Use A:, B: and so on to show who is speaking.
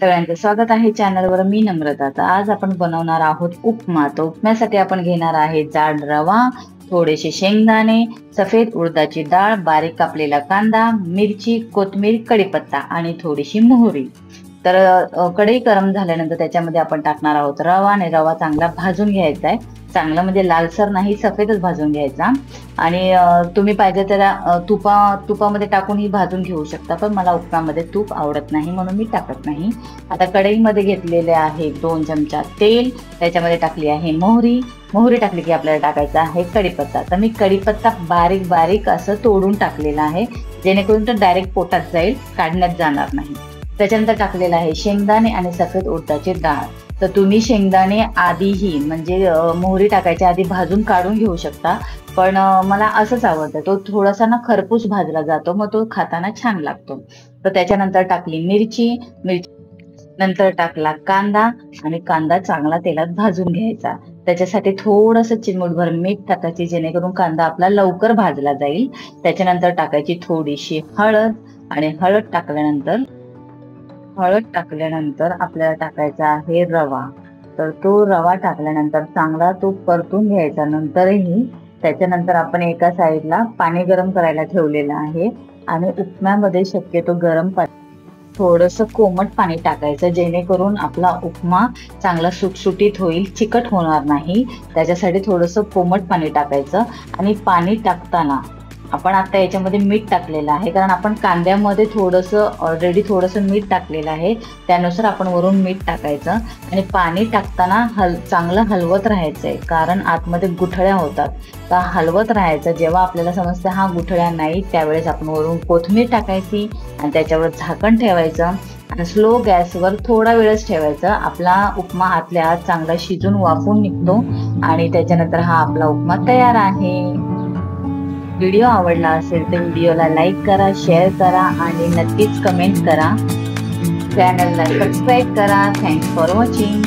A: सगळ्यांचं स्वागत आहे चॅनलवर. मी नम्रता. तर आज आपण बनवणार आहोत उपमा. तर उपम्यासाठी आपण घेणार आहे जाड रवा, थोडेसे शेंगदाणे, सफेद उडदाची डाळ, बारीक कापलेला कांदा, मिरची, कोथिंबीर, कढीपत्ता आणि थोडीशी मोहरी. तर कढई गरम झाल्यानंतर त्याच्यामध्ये आपण टाकणार आहोत रवा आणि रवा चांगला भाजून घ्यायचा आहे. चांगला म्हणजे लालसर नाही, सफेदच भाजून घ्यायचा. आणि तुम्ही पाहिजे तर तुपामध्ये टाकूनही भाजून घेऊ शकता, पण मला उपमामध्ये तूप आवडत नाही म्हणून मी टाकत नाही. आता कढईमध्ये घेतलेले आहे 2 चमचा तेल. त्याच्यामध्ये टाकली आहे मोहरी टाकली की आपल्याला टाकायचा आहे कढीपत्ता. तर मी कढीपत्ता बारीक बारीक असं तोडून टाकलेला आहे, जेणेकरून तो डायरेक्ट पोटात जाईल, काढण्यात जाणार नाही. त्याच्यानंतर टाकलेला आहे शेंगदाणे आणि सफेद उडदाची डाळ. तर तुम्ही शेंगदाणे आधीही म्हणजे मोहरी टाकायच्या आधी भाजून काढून घेऊ शकता, पण मला असंच आवडतं. तो थोडासा ना खरपूस भाजला जातो, मग तो खाताना छान लागतो. तर त्याच्यानंतर टाकली मिरची नंतर टाकला कांदा आणि कांदा चांगला तेलात भाजून घ्यायचा. त्याच्यासाठी थोडंसं चिमूटभर मीठ टाकायचे, जेणेकरून कांदा आपला लवकर भाजला जाईल. त्याच्यानंतर टाकायची थोडीशी हळद आणि हळद टाकल्यानंतर आपल्याला टाकायचा आहे रवा. तर तो रवा टाकल्यानंतर चांगला तो परतून घ्यायचा. त्याच्यानंतर आपण एका साईडला पाणी गरम करायला ठेवलेलं आहे आणि उपम्यामध्ये शक्यतो गरम पाणी, थोडंसं कोमट पाणी टाकायचं, जेणेकरून आपला उपमा चांगला सुटसुटीत होईल, चिकट होणार नाही. त्याच्यासाठी थोडंसं कोमट पाणी टाकायचं. आणि पाणी टाकताना आपण आता याच्यामध्ये मीठ टाकलेलं आहे, कारण आपण कांद्यामध्ये ऑलरेडी थोडंसं मीठ टाकलेलं आहे, त्यानुसार आपण वरून मीठ टाकायचं. आणि पाणी टाकताना चांगलं हलवत राहायचंय, कारण आतमध्ये गुठळ्या होतात. तर हलवत राहायचं. जेव्हा आपल्याला समजतं हा गुठळ्या नाही, त्यावेळेस आपण वरून कोथिंबीर टाकायची आणि त्याच्यावर झाकण ठेवायचं आणि स्लो गॅसवर थोडा वेळच ठेवायचं. आपला उपमा आतल्या आत चांगला शिजून वाफून निघतो आणि त्याच्यानंतर हा आपला उपमा तयार आहे. व्हिडिओ आवडला असेल तर व्हिडिओला लाईक करा, शेअर करा आणि नक्कीच कमेंट करा. चॅनलला सबस्क्राईब करा. Thanks for watching.